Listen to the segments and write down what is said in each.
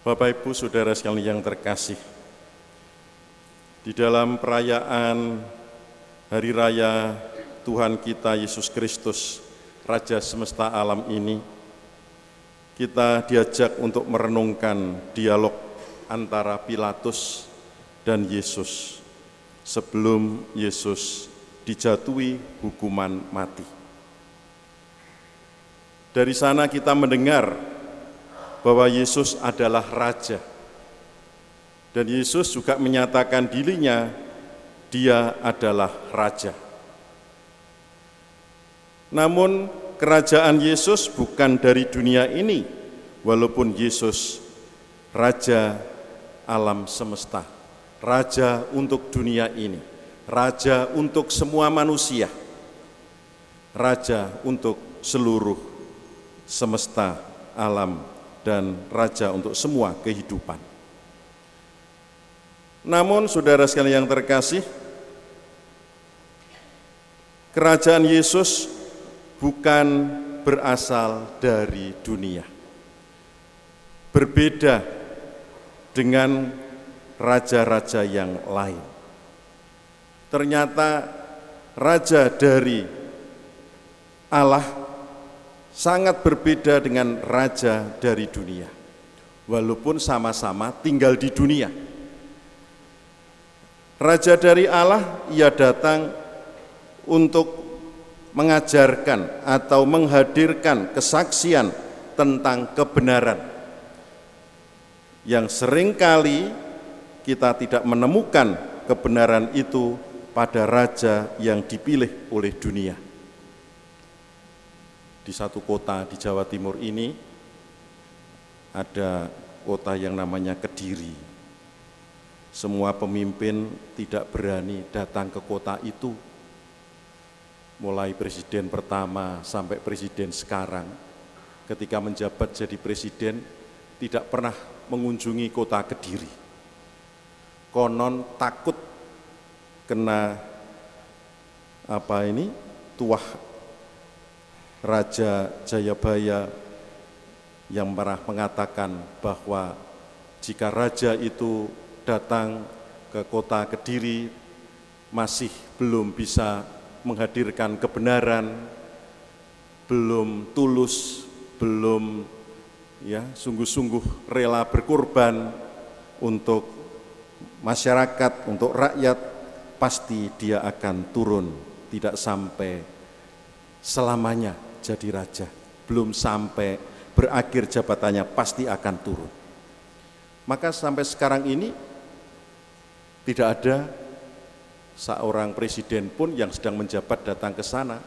Bapak Ibu Saudara sekalian yang terkasih, di dalam perayaan Hari Raya Tuhan kita Yesus Kristus, Raja semesta alam ini, kita diajak untuk merenungkan dialog antara Pilatus dan Yesus sebelum Yesus dijatuhi hukuman mati. Dari sana kita mendengar bahwa Yesus adalah Raja. Dan Yesus juga menyatakan dirinya, dia adalah Raja. Namun kerajaan Yesus bukan dari dunia ini, walaupun Yesus Raja alam semesta, Raja untuk dunia ini, Raja untuk semua manusia, Raja untuk seluruh semesta alam, dan Raja untuk semua kehidupan. Namun saudara sekalian yang terkasih, kerajaan Yesus bukan berasal dari dunia. Berbeda dengan raja-raja yang lain. Ternyata Raja dari Allah sangat berbeda dengan raja dari dunia, walaupun sama-sama tinggal di dunia. Raja dari Allah, ia datang untuk mengajarkan atau menghadirkan kesaksian tentang kebenaran, yang seringkali kita tidak menemukan kebenaran itu pada raja yang dipilih oleh dunia. Di satu kota di Jawa Timur ini ada kota yang namanya Kediri. Semua pemimpin tidak berani datang ke kota itu. Mulai presiden pertama sampai presiden sekarang, ketika menjabat jadi presiden tidak pernah mengunjungi kota Kediri. Konon takut kena tuah Raja Jayabaya yang pernah mengatakan bahwa jika raja itu datang ke kota Kediri masih belum bisa menghadirkan kebenaran, belum tulus, belum sungguh-sungguh rela berkorban untuk masyarakat, untuk rakyat, pasti dia akan turun, tidak sampai selamanya jadi raja, belum sampai berakhir jabatannya pasti akan turun. Maka sampai sekarang ini tidak ada seorang presiden pun yang sedang menjabat datang ke sana.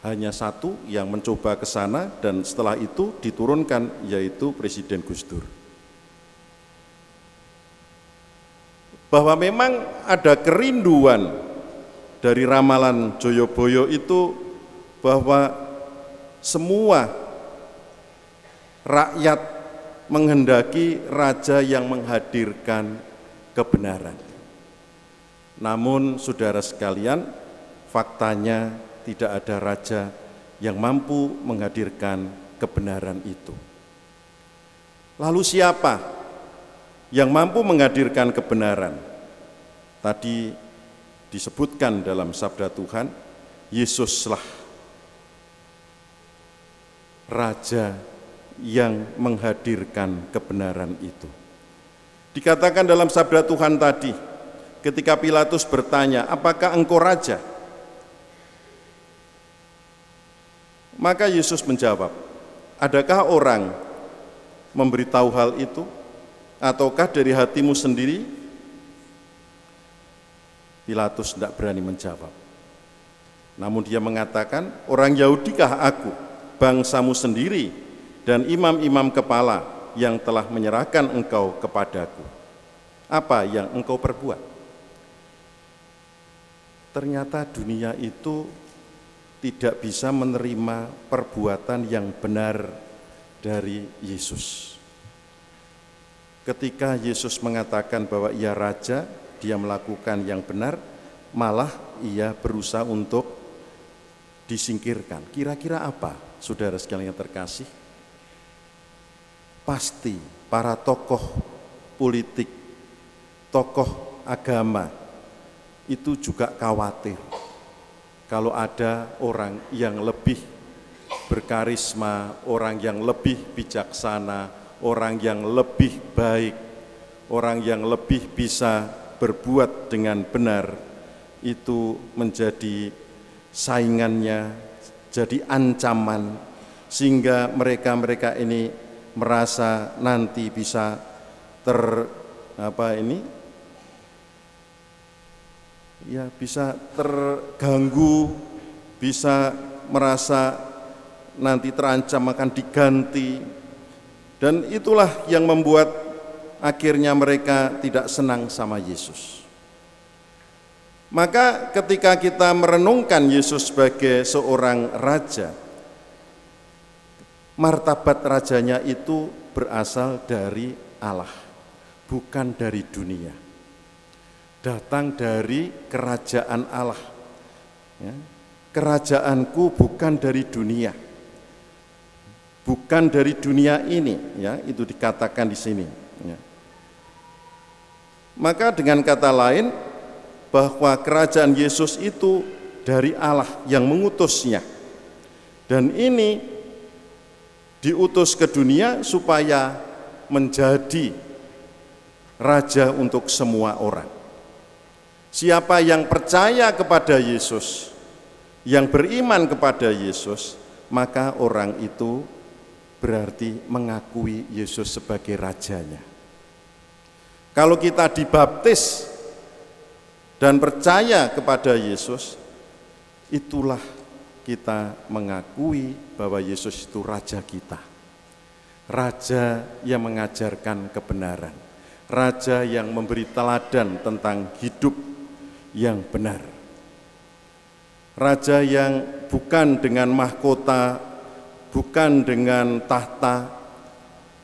Hanya satu yang mencoba ke sana dan setelah itu diturunkan, yaitu Presiden Gus Dur. Bahwa memang ada kerinduan dari ramalan Joyoboyo itu bahwa semua rakyat menghendaki raja yang menghadirkan kebenaran. Namun saudara sekalian, faktanya tidak ada raja yang mampu menghadirkan kebenaran itu. Lalu siapa yang mampu menghadirkan kebenaran? Tadi disebutkan dalam sabda Tuhan, Yesuslah Raja yang menghadirkan kebenaran itu. Dikatakan dalam sabda Tuhan tadi, ketika Pilatus bertanya, apakah engkau raja? Maka Yesus menjawab, adakah orang memberitahu hal itu? Ataukah dari hatimu sendiri? Pilatus tidak berani menjawab. Namun dia mengatakan, orang Yahudikah aku, bangsamu sendiri, dan imam-imam kepala yang telah menyerahkan engkau kepadaku? Apa yang engkau perbuat? Ternyata dunia itu tidak bisa menerima perbuatan yang benar dari Yesus. Ketika Yesus mengatakan bahwa ia raja, dia melakukan yang benar, malah ia berusaha untuk disingkirkan. Kira-kira apa, saudara sekalian yang terkasih? Pasti para tokoh politik, tokoh agama itu juga khawatir kalau ada orang yang lebih berkarisma, orang yang lebih bijaksana, orang yang lebih baik, orang yang lebih bisa berbuat dengan benar, itu menjadi saingannya, jadi ancaman, sehingga mereka ini merasa nanti bisa bisa terganggu, bisa merasa nanti terancam akan diganti, dan itulah yang membuat akhirnya mereka tidak senang sama Yesus. Maka ketika kita merenungkan Yesus sebagai seorang raja, martabat rajanya itu berasal dari Allah, bukan dari dunia. Datang dari kerajaan Allah. Ya. Kerajaanku bukan dari dunia, bukan dari dunia ini. Ya, itu dikatakan di sini. Ya. Maka dengan kata lain, bahwa kerajaan Yesus itu dari Allah yang mengutusnya, dan ini diutus ke dunia supaya menjadi raja untuk semua orang. Siapa yang percaya kepada Yesus, yang beriman kepada Yesus, maka orang itu berarti mengakui Yesus sebagai rajanya. Kalau kita dibaptis dan percaya kepada Yesus, itulah kita mengakui bahwa Yesus itu raja kita. Raja yang mengajarkan kebenaran, raja yang memberi teladan tentang hidup yang benar, raja yang bukan dengan mahkota, bukan dengan tahta,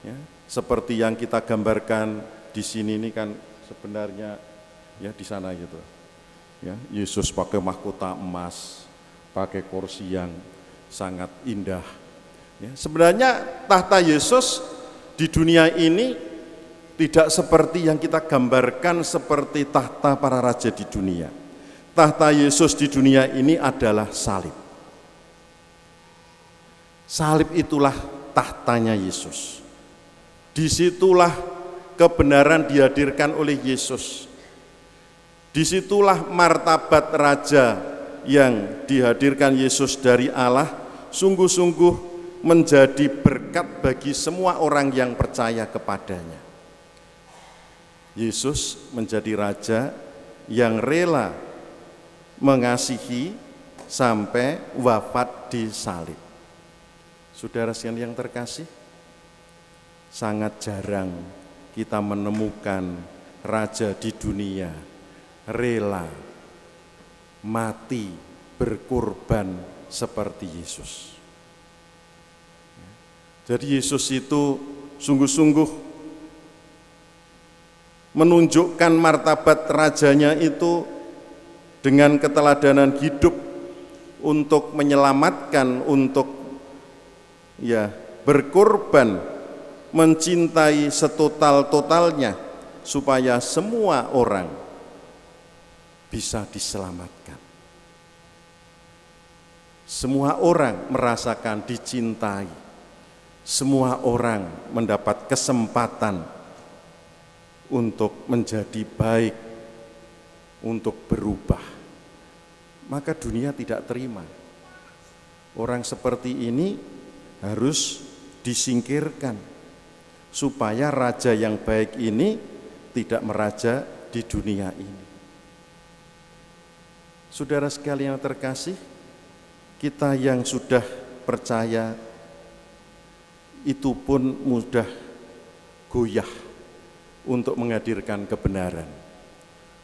ya, seperti yang kita gambarkan di sini ini kan sebenarnya ya di sana gitu. Ya, Yesus pakai mahkota emas, pakai kursi yang sangat indah. Ya, sebenarnya tahta Yesus di dunia ini tidak seperti yang kita gambarkan seperti tahta para raja di dunia. Tahta Yesus di dunia ini adalah salib. Salib itulah tahtanya Yesus. Disitulah kebenaran dihadirkan oleh Yesus. Disitulah martabat raja yang dihadirkan Yesus dari Allah sungguh-sungguh menjadi berkat bagi semua orang yang percaya kepadanya. Yesus menjadi raja yang rela mengasihi sampai wafat di salib. Saudara sekalian yang terkasih, sangat jarang kita menemukan raja di dunia rela mati berkorban seperti Yesus. Jadi Yesus itu sungguh-sungguh menunjukkan martabat rajanya itu dengan keteladanan hidup untuk menyelamatkan, untuk berkorban, mencintai setotal-totalnya supaya semua orang bisa diselamatkan. Semua orang merasakan dicintai, semua orang mendapat kesempatan untuk menjadi baik, untuk berubah. Maka dunia tidak terima. Orang seperti ini harus disingkirkan supaya raja yang baik ini tidak meraja di dunia ini. Saudara sekalian yang terkasih, kita yang sudah percaya itu pun mudah goyah untuk menghadirkan kebenaran.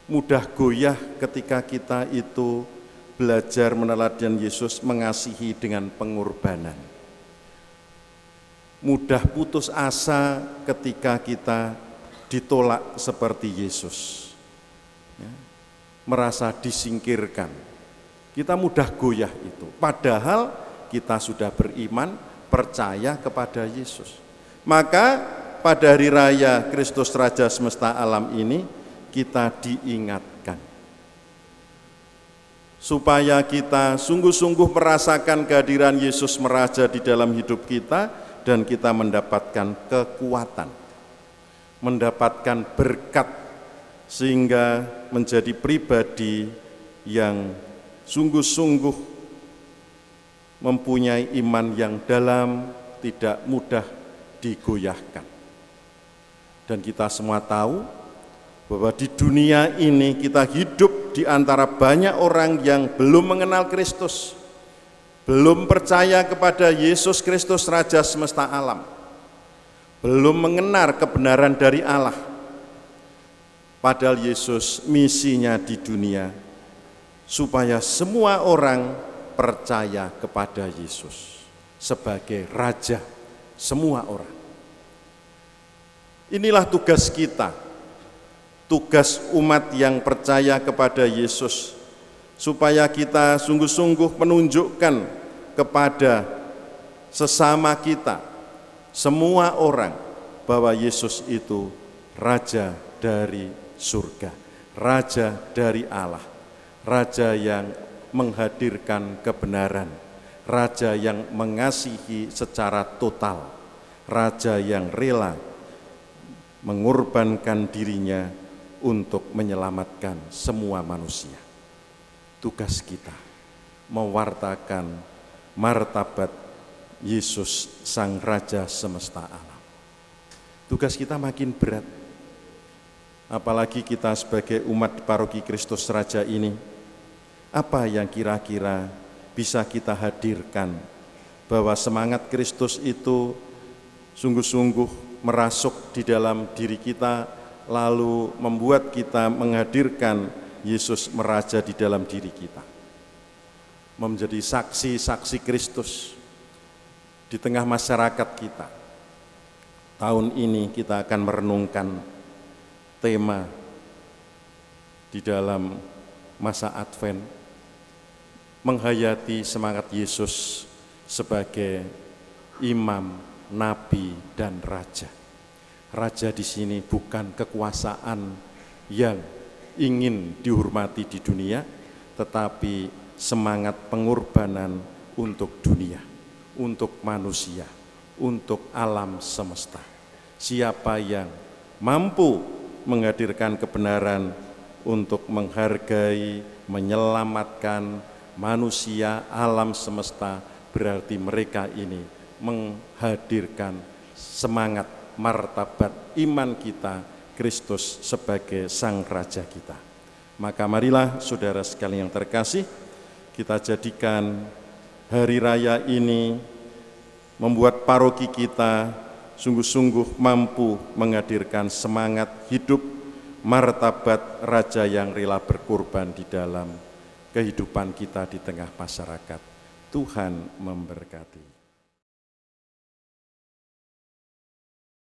Mudah goyah ketika kita itu belajar meneladani Yesus, mengasihi dengan pengorbanan. Mudah putus asa ketika kita ditolak seperti Yesus, ya, merasa disingkirkan. Kita mudah goyah itu, padahal kita sudah beriman, percaya kepada Yesus. Maka pada hari raya Kristus Raja semesta alam ini kita diingatkan. Supaya kita sungguh-sungguh merasakan kehadiran Yesus meraja di dalam hidup kita dan kita mendapatkan kekuatan, mendapatkan berkat, sehingga menjadi pribadi yang sungguh-sungguh mempunyai iman yang dalam, tidak mudah digoyahkan. Dan kita semua tahu bahwa di dunia ini kita hidup di antara banyak orang yang belum mengenal Kristus, belum percaya kepada Yesus Kristus Raja semesta alam, belum mengenal kebenaran dari Allah. Padahal Yesus misinya di dunia supaya semua orang percaya kepada Yesus sebagai Raja semua orang. Inilah tugas kita, tugas umat yang percaya kepada Yesus, supaya kita sungguh-sungguh menunjukkan kepada sesama kita, semua orang, bahwa Yesus itu Raja dari surga, Raja dari Allah, Raja yang menghadirkan kebenaran, Raja yang mengasihi secara total, Raja yang rela mengorbankan dirinya untuk menyelamatkan semua manusia. Tugas kita mewartakan martabat Yesus Sang Raja semesta alam. Tugas kita makin berat, apalagi kita sebagai umat paroki Kristus Raja ini. Apa yang kira-kira bisa kita hadirkan, bahwa semangat Kristus itu sungguh-sungguh merasuk di dalam diri kita, lalu membuat kita menghadirkan Yesus meraja di dalam diri kita, menjadi saksi-saksi Kristus di tengah masyarakat kita. Tahun ini kita akan merenungkan tema di dalam masa Advent, menghayati semangat Yesus sebagai imam, nabi, dan raja. Raja di sini bukan kekuasaan yang ingin dihormati di dunia, tetapi semangat pengorbanan untuk dunia, untuk manusia, untuk alam semesta. Siapa yang mampu menghadirkan kebenaran untuk menghargai, menyelamatkan manusia, alam semesta, berarti mereka ini menghadirkan semangat martabat iman kita, Kristus sebagai Sang Raja kita. Maka marilah saudara sekalian yang terkasih, kita jadikan hari raya ini membuat paroki kita sungguh-sungguh mampu menghadirkan semangat hidup martabat Raja yang rela berkorban di dalam kehidupan kita di tengah masyarakat. Tuhan memberkati.